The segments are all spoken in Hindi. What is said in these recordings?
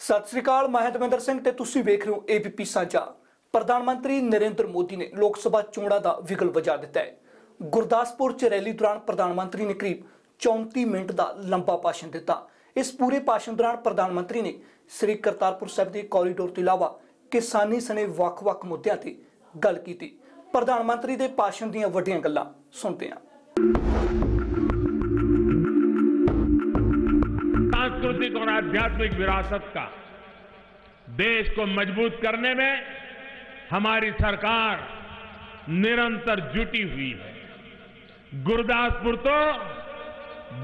सत श्री अकाल, मैं दविंदर सिंह ते तुसीं वेख रहे हो एबीपी साझा। प्रधानमंत्री नरेंद्र मोदी ने लोक सभा चोणां दा विगल वजा दिता है। गुरदासपुर च रैली दौरान प्रधानमंत्री ने करीब 34 मिनट का लंबा भाषण दिता। इस पूरे भाषण दौरान प्रधानमंत्री ने श्री करतारपुर साहिब के कॉरीडोर के अलावा किसानी सने वख-वख मुद्दों पर गल की। प्रधानमंत्री के भाषण दीयां वड्डियां गल्लां सुनते हैं। सांस्कृतिक और आध्यात्मिक विरासत का देश को मजबूत करने में हमारी सरकार निरंतर जुटी हुई है। गुरदासपुर तो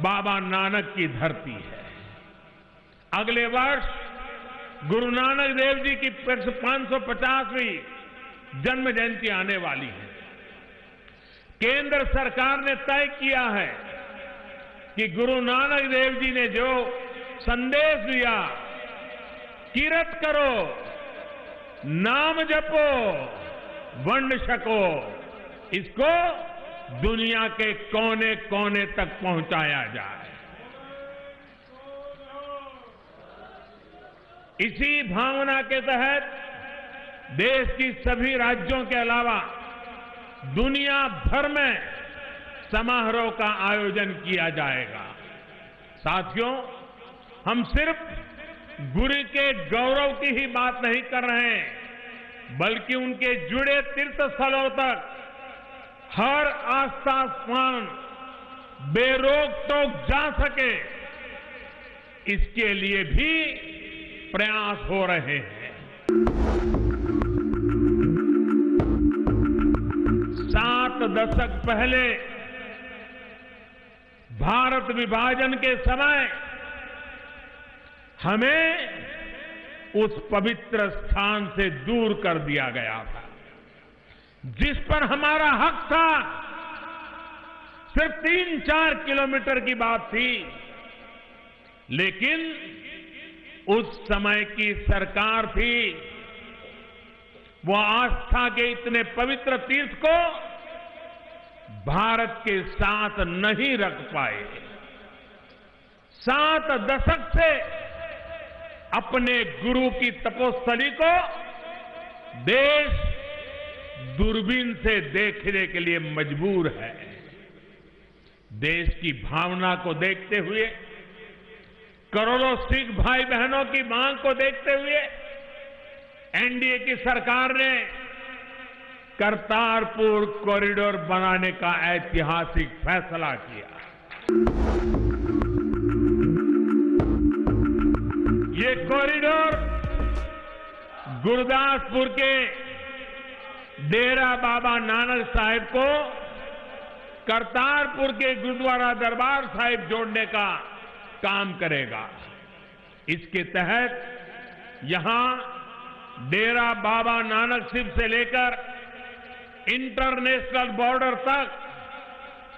बाबा नानक की धरती है। अगले वर्ष गुरु नानक देव जी की 550वीं जन्म जयंती आने वाली है। केंद्र सरकार ने तय किया है कि गुरु नानक देव जी ने जो संदेश दिया, किरत करो, नाम जपो, वंड छको, इसको दुनिया के कोने कोने तक पहुंचाया जाए। इसी भावना के तहत देश की सभी राज्यों के अलावा दुनिया भर में समारोह का आयोजन किया जाएगा। साथियों, हम सिर्फ गुरु के गौरव की ही बात नहीं कर रहे हैं, बल्कि उनके जुड़े तीर्थ स्थलों तक हर आस्था स्थान बेरोक टोक जा सके, इसके लिए भी प्रयास हो रहे हैं। 7 दशक पहले भारत विभाजन के समय हमें उस पवित्र स्थान से दूर कर दिया गया था, जिस पर हमारा हक था। सिर्फ 3-4 किलोमीटर की बात थी, लेकिन उस समय की सरकार थी, वो आस्था के इतने पवित्र तीर्थ को भारत के साथ नहीं रख पाए। 7 दशक से अपने गुरु की तपोस्थली को देश दूरबीन से देखने के लिए मजबूर है। देश की भावना को देखते हुए, करोड़ों सिख भाई बहनों की मांग को देखते हुए एनडीए की सरकार ने करतारपुर कॉरिडोर बनाने का ऐतिहासिक फैसला किया। ये कॉरिडोर गुरदासपुर के डेरा बाबा नानक साहिब को करतारपुर के गुरुद्वारा दरबार साहिब जोड़ने का काम करेगा। इसके तहत यहां डेरा बाबा नानक शिव से लेकर इंटरनेशनल बॉर्डर तक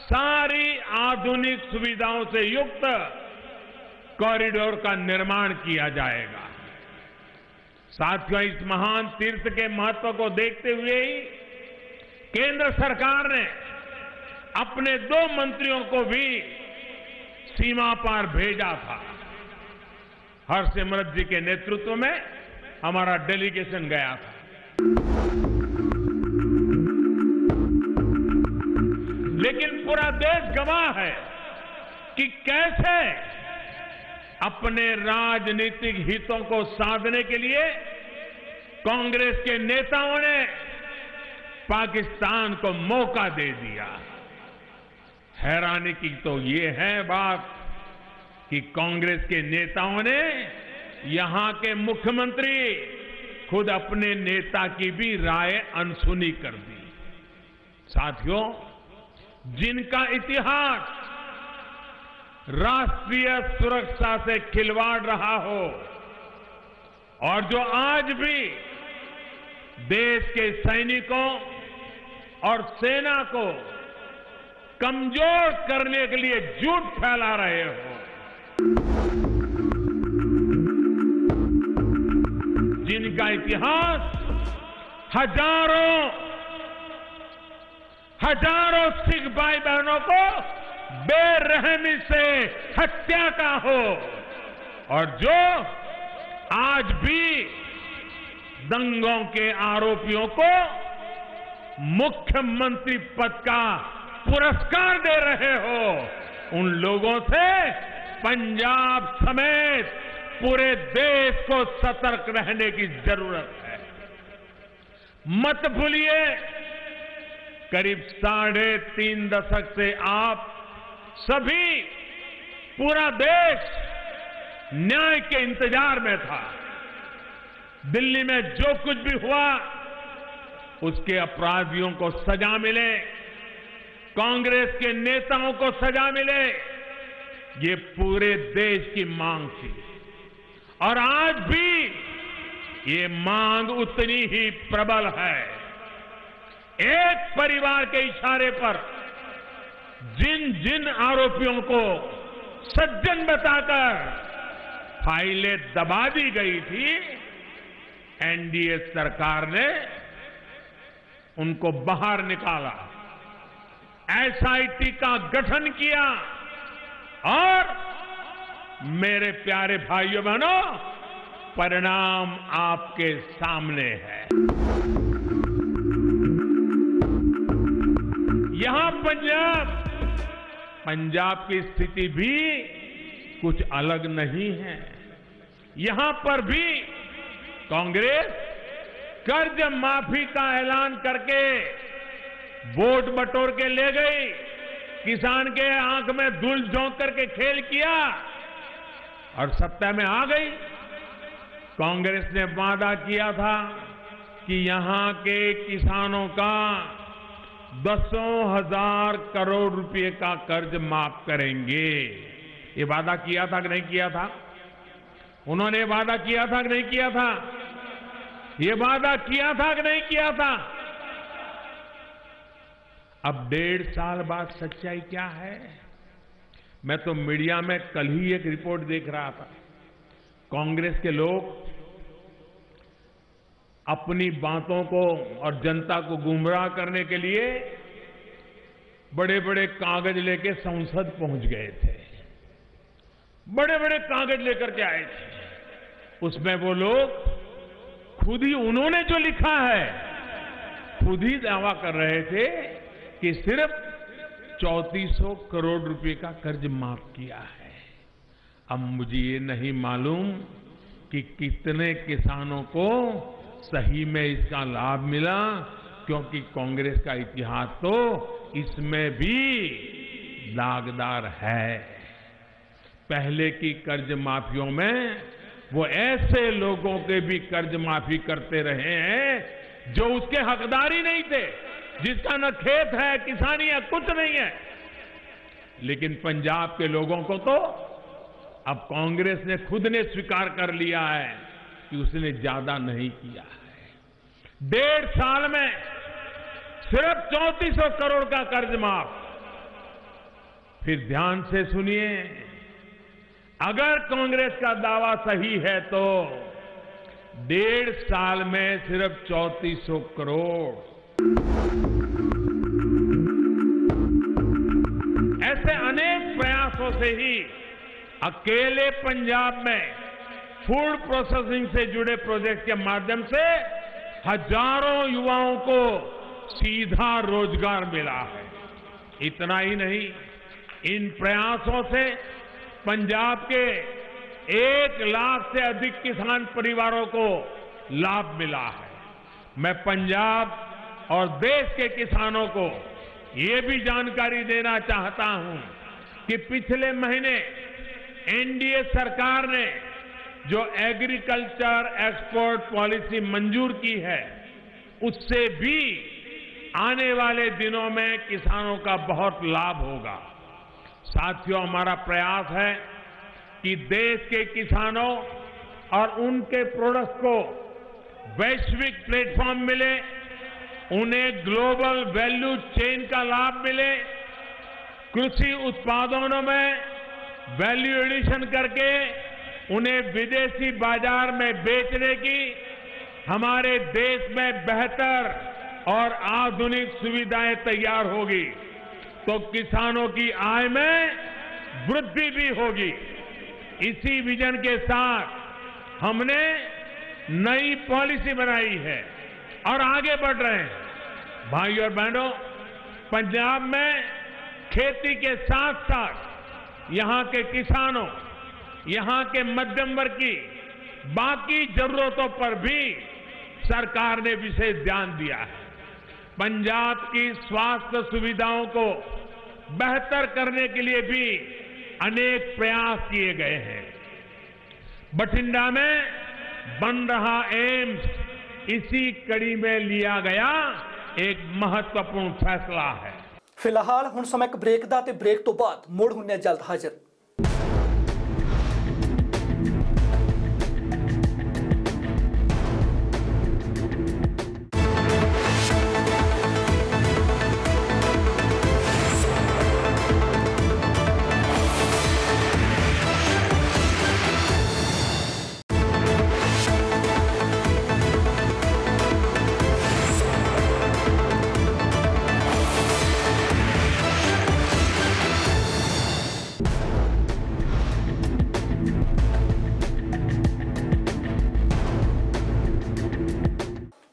सारी आधुनिक सुविधाओं से युक्त कॉरिडोर का निर्माण किया जाएगा। साथियों, इस महान तीर्थ के महत्व को देखते हुए ही केंद्र सरकार ने अपने 2 मंत्रियों को भी सीमा पार भेजा था। हरसिमरत जी के नेतृत्व में हमारा डेलीगेशन गया था। लेकिन पूरा देश गवाह है कि कैसे अपने राजनीतिक हितों को साधने के लिए कांग्रेस के नेताओं ने पाकिस्तान को मौका दे दिया। हैरानी की तो ये है बात कि कांग्रेस के नेताओं ने यहां के मुख्यमंत्री खुद अपने नेता की भी राय अनसुनी कर दी। साथियों, जिनका इतिहास राष्ट्रीय सुरक्षा से खिलवाड़ रहा हो और जो आज भी देश के सैनिकों और सेना को कमजोर करने के लिए झूठ फैला रहे हो, जिनका इतिहास हजारों सिख भाई बहनों को बेरहमी से हत्या का हो और जो आज भी दंगों के आरोपियों को मुख्यमंत्री पद का पुरस्कार दे रहे हो, उन लोगों से पंजाब समेत पूरे देश को सतर्क रहने की जरूरत है। मत भूलिए, करीब 3.5 दशक से आप सभी, पूरा देश न्याय के इंतजार में था। दिल्ली में जो कुछ भी हुआ उसके अपराधियों को सजा मिले, कांग्रेस के नेताओं को सजा मिले, ये पूरे देश की मांग थी। और आज भी ये मांग उतनी ही प्रबल है। एक परिवार के इशारे पर जिन जिन आरोपियों को सज्जन बताकर फाइलें दबा दी गई थी, एनडीए सरकार ने उनको बाहर निकाला, एसआईटी का गठन किया और मेरे प्यारे भाइयों बहनों, परिणाम आपके सामने है। यहां पंजाब की स्थिति भी कुछ अलग नहीं है। यहां पर भी कांग्रेस कर्ज माफी का ऐलान करके वोट बटोर के ले गई, किसान के आंख में धूल झोंक करके खेल किया और सत्ता में आ गई। कांग्रेस ने वादा किया था कि यहां के किसानों का 10,000 करोड़ रुपए का कर्ज माफ करेंगे। ये वादा किया था कि नहीं किया था? उन्होंने वादा किया था कि नहीं किया था? ये वादा किया था कि नहीं किया था? अब 1.5 साल बाद सच्चाई क्या है? मैं तो मीडिया में कल ही एक रिपोर्ट देख रहा था। कांग्रेस के लोग अपनी बातों को और जनता को गुमराह करने के लिए बड़े बड़े कागज लेके संसद पहुंच गए थे। बड़े बड़े कागज लेकर के आए थे। उसमें वो लोग खुद ही, उन्होंने जो लिखा है, खुद ही दावा कर रहे थे कि सिर्फ 3400 करोड़ रुपए का कर्ज माफ किया है। अब मुझे ये नहीं मालूम कि कितने किसानों को सही में इसका लाभ मिला, क्योंकि कांग्रेस का इतिहास तो इसमें भी दागदार है। पहले की कर्ज माफियों में वो ऐसे लोगों के भी कर्ज माफी करते रहे हैं जो उसके हकदार ही नहीं थे, जिसका न खेत है, किसानी है, कुछ नहीं है। लेकिन पंजाब के लोगों को तो अब कांग्रेस ने खुद ने स्वीकार कर लिया है कि उसने ज्यादा नहीं किया है। 1.5 साल में सिर्फ 3400 करोड़ का कर्ज माफ। फिर ध्यान से सुनिए, अगर कांग्रेस का दावा सही है तो 1.5 साल में सिर्फ 3400 करोड़। ऐसे अनेक प्रयासों से ही अकेले पंजाब में फूड प्रोसेसिंग से जुड़े प्रोजेक्ट के माध्यम से हजारों युवाओं को सीधा रोजगार मिला है। इतना ही नहीं, इन प्रयासों से पंजाब के 1 लाख से अधिक किसान परिवारों को लाभ मिला है। मैं पंजाब और देश के किसानों को ये भी जानकारी देना चाहता हूं कि पिछले महीने एनडीए सरकार ने जो एग्रीकल्चर एक्सपोर्ट पॉलिसी मंजूर की है, उससे भी आने वाले दिनों में किसानों का बहुत लाभ होगा। साथियों, हमारा प्रयास है कि देश के किसानों और उनके प्रोडक्ट्स को वैश्विक प्लेटफॉर्म मिले, उन्हें ग्लोबल वैल्यू चेन का लाभ मिले, कृषि उत्पादनों में वैल्यू एडिशन करके उन्हें विदेशी बाजार में बेचने की हमारे देश में बेहतर और आधुनिक सुविधाएं तैयार होगी तो किसानों की आय में वृद्धि भी होगी। इसी विजन के साथ हमने नई पॉलिसी बनाई है और आगे बढ़ रहे हैं। भाइयों और बहनों, पंजाब में खेती के साथ साथ यहां के किसानों, यहां के मध्यम वर्ग की बाकी जरूरतों पर भी सरकार ने विशेष ध्यान दिया है। पंजाब की स्वास्थ्य सुविधाओं को बेहतर करने के लिए भी अनेक प्रयास किए गए हैं। बठिंडा में बन रहा एम्स इसी कड़ी में लिया गया एक महत्वपूर्ण फैसला है। फिलहाल हुण समय एक ब्रेक दा ते ब्रेक तो बाद मुड़ हुन्ने जल्द हाजिर।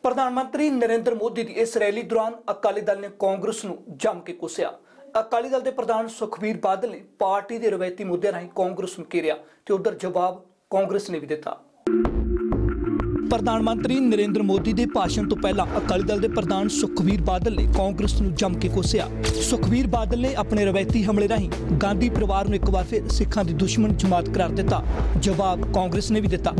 प्रधानमंत्री नरेंद्र मोदी की इस रैली दौरान अकाली दल ने कांग्रेस नूं जम के कोसिया। अकाली दल के प्रधान सुखबीर बादल ने पार्टी के रवायती मुद्दे राਹੀਂ कांग्रेस नूं घेरिया ते उधर जवाब कांग्रेस ने भी दिता। प्रधानमंत्री नरेंद्र मोदी के भाषण तो पहला अकाली दल के प्रधान सुखबीर बादल ने कांग्रेस नूं जम के कोसिया। सुखबीर बादल ने अपने रवायती हमले राਹੀਂ गांधी परिवार नूं एक बार फिर सिखां दी दुश्मन जमात करार दिता। जवाब कांग्रेस ने भी दिता।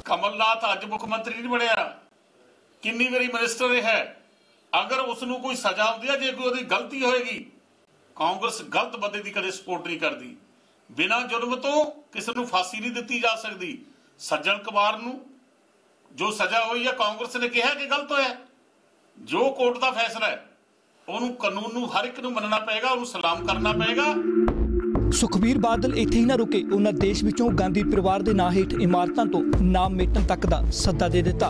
कमलनाथ अज मुख्यमंत्री नहीं बनया, किन्नी बारी मिनिस्टर है। अगर उसनूं कोई सजा होंदी है, जे कोई ओदी गलती होएगी, कांग्रेस गलत बंदे की कदे सपोर्ट नहीं करती। बिना जुर्म तो किसी नूं फांसी नहीं दी जा सकती। सज्जन कुमार नूं जो सजा हुई है, कांग्रेस ने कहा कि गलत होया। जो कोर्ट का फैसला है उन्होंने कानून नूं हर एक नूं मनना पेगा, उन्होंने सलाम करना पेगा। सुखबीर बादल इत्थे ही ना रुके, उन्होंने देश विचों गांधी परिवार के नां हेठ इमारतां तो नाम मेटन तक का सद्दा दे दिता।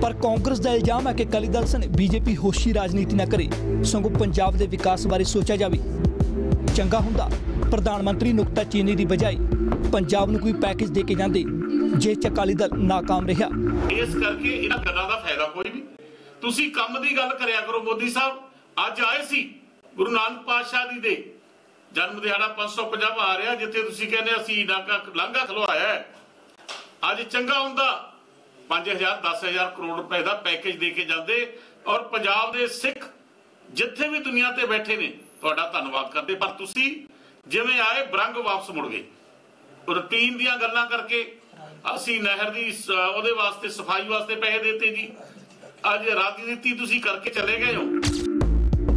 पर कांग्रेस का इल्जाम है कि अकाली दल सन बीजेपी होशी राजनीति न करे, सगों पंजाब के विकास बारे सोचा जाए। चंगा हुंदा प्रधानमंत्री नुकताचीनी की बजाय पंजाब नूं कोई पैकेज दे के जांदे, जे अकाली दल नाकाम रहा। इस करके इन्हां गल्लां दा फायदा कोई नहीं। तुसीं काम दी गल करया करो। मोदी साहब अज आए सी, गुरु नानक पातशाह जी दे जन्म दिहाड़ा 550 आ रहा, जिथे तुसीं कहंदे असीं लांघा खलवाया है। अज चंगा हुंदा 5000 10,000 करोड़ रुपए का पैकेज दे के जाते और पंजाब दे सिख जिथे भी दुनिया ते बैठे ने तुहाडा धन्नवाद करते। पर तुसीं जिवें आए बरंग वापस मुड़ गए। रूटीन दीयां गल्लां करके असीं नहर दी ओहदे वास्ते सफाई वास्ते पैसे देते जी। अज राजनीति तुसीं करके चले गए हो।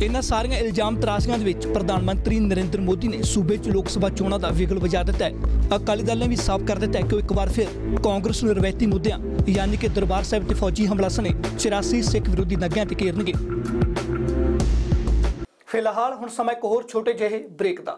इन्हां सारियां इल्जाम तराशियां दे विच प्रधानमंत्री नरेंद्र मोदी ने सूबे च लोक सभा चोणां दा विगल वजा दिता है। अकाली दल ने भी साफ कर दिता है कि एक बार फिर कांग्रेस नूं रवायती मुद्दिआं यानी कि दरबार साहिब ते फौजी हमला सने 84 सिख विरोधी दंगिਆਂ ते घेरनगे। फिलहाल हुण समय एक होर छोटे जिहे ब्रेक दा।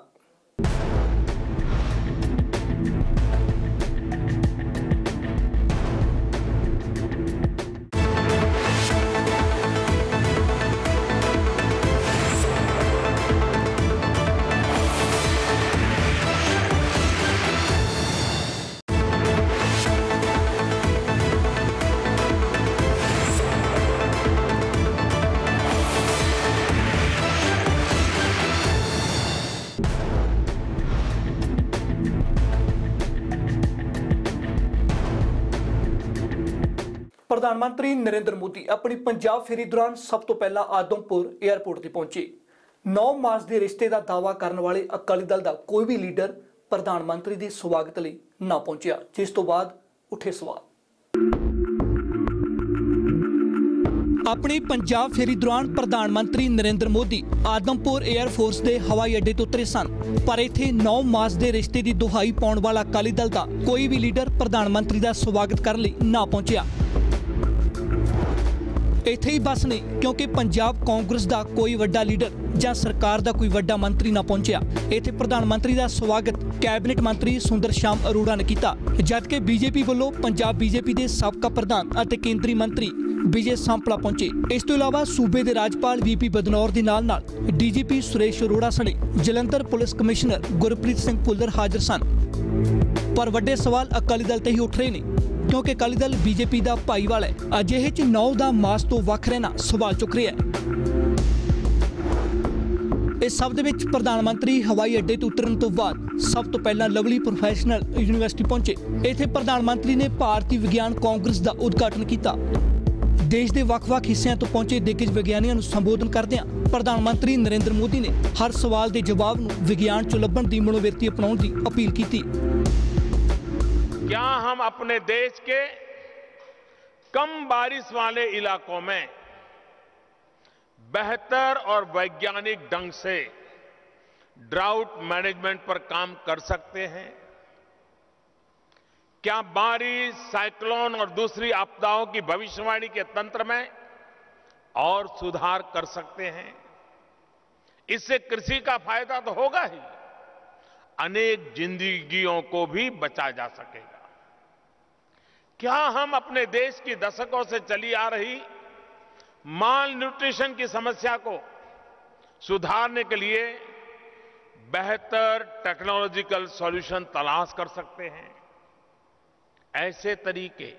प्रधानमंत्री नरेंद्र मोदी अपनी पंजाब फेरी दौरान सब तो पहला आदमपुर एयरपोर्ट ते पहुंचे। 9 मार्च के रिश्ते का दावा करने वाले अकाली दल का कोई भी लीडर प्रधानमंत्री के स्वागत लई ना पहुंचा, जिस तो बाद उठे सवाल। अपनी पंजाब फेरी दौरान प्रधानमंत्री नरेंद्र मोदी आदमपुर एयरफोर्स के हवाई अड्डे तो उतरे सन, पर इत्थे 9 मार्च के रिश्ते की दुहाई पाउण वाला अकाली दल का कोई भी लीडर प्रधानमंत्री का स्वागत करने लई ना पहुंचा। इत्थे ही बस नहीं, क्योंकि पंजाब कांग्रेस का कोई वड्डा लीडर या सरकार का कोई वड्डा मंत्री ना पहुंचा। इत्थे प्रधानमंत्री का स्वागत कैबिनेट मंत्री सुंदर श्याम अरोड़ा ने किया, जबकि बीजेपी वालों पंजाब बीजेपी के साबका प्रधान और केंद्रीय मंत्री विजय सांपला पहुंचे। इस तो इलावा सूबे के राज्यपाल वीपी बदनौर के नाल डीजीपी सुरेश अरोड़ा सने जलंधर पुलिस कमिश्नर गुरप्रीत सिंह भुल्लर हाजिर सन। पर वड्डे सवाल अकाली दल ते ही उठ रहे ने, क्योंकि अकाली दल बीजेपी का भाईवाल है। अजिहे च 9 दा मास तो वख रहना सवाल चुक रहा है। इस सब दे विच प्रधानमंत्री हवाई अड्डे तो उतरन तो बाद सब तो पहला लवली प्रोफैशनल यूनिवर्सिटी पहुंचे। इत्थे प्रधानमंत्री ने भारतीय विज्ञान कांग्रेस का उद्घाटन किया। देश के ਵੱਖ-ਵੱਖ हिस्सों तो पहुंचे दिग्गज विज्ञानियों संबोधन करदे प्रधानमंत्री नरेंद्र मोदी ने हर सवाल के जवाब नूं विज्ञान चों लभण की मनोवृत्ति अपनाउण की अपील की। क्या हम अपने देश के कम बारिश वाले इलाकों में बेहतर और वैज्ञानिक ढंग से ड्राउट मैनेजमेंट पर काम कर सकते हैं? क्या बारिश, साइक्लोन और दूसरी आपदाओं की भविष्यवाणी के तंत्र में और सुधार कर सकते हैं? इससे कृषि का फायदा तो होगा ही, अनेक जिंदगियों को भी बचा जा सकेगा। क्या हम अपने देश की दशकों से चली आ रही माल न्यूट्रिशन की समस्या को सुधारने के लिए बेहतर टेक्नोलॉजिकल सॉल्यूशन तलाश कर सकते हैं? ऐसे तरीके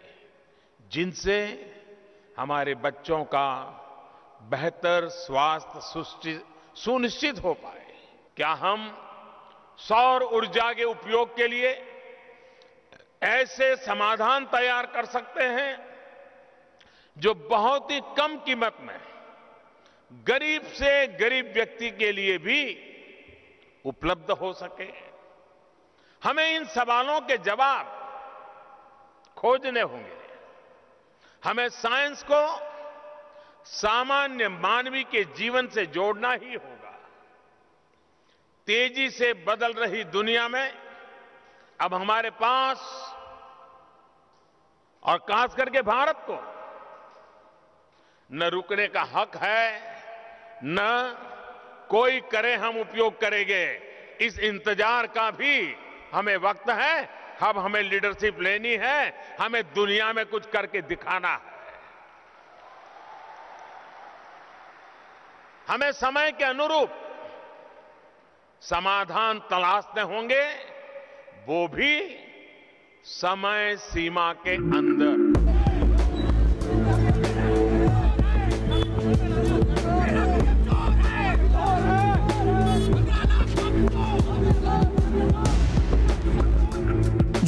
जिनसे हमारे बच्चों का बेहतर स्वास्थ्य सुनिश्चित हो पाए। क्या हम सौर ऊर्जा के उपयोग के लिए ऐसे समाधान तैयार कर सकते हैं जो बहुत ही कम कीमत में गरीब से गरीब व्यक्ति के लिए भी उपलब्ध हो सके? हमें इन सवालों के जवाब खोजने होंगे। हमें साइंस को सामान्य मानवी के जीवन से जोड़ना ही होगा। तेजी से बदल रही दुनिया में अब हमारे पास और खास करके भारत को न रुकने का हक है, न कोई करे हम उपयोग करेंगे। इस इंतजार का भी हमें वक्त है। अब हमें लीडरशिप लेनी है, हमें दुनिया में कुछ करके दिखाना है। हमें समय के अनुरूप समाधान तलाशने होंगे, वो भी समय सीमा के अंदर।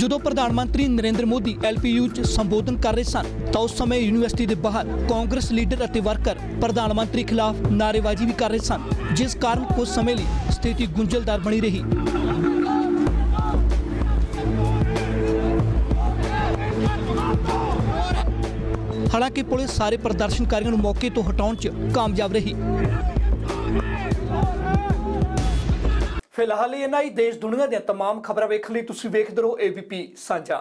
जो प्रधानमंत्री नरेंद्र मोदी LPU च संबोधन कर रहे सन, तो उस समय यूनिवर्सिटी के बाहर कांग्रेस लीडर और वर्कर प्रधानमंत्री खिलाफ नारेबाजी भी कर रहे सन, जिस कारण कुछ समय लिए स्थिति गुंझलदार बनी रही। हालांकि पुलिस सारे प्रदर्शनकारियों को मौके तो हटाने च कामयाब रही। फिलहाल इन्ना ही देश दुनिया दी तमाम खबरां वेखण लई तुसीं वेखदे रहो ABP साझा।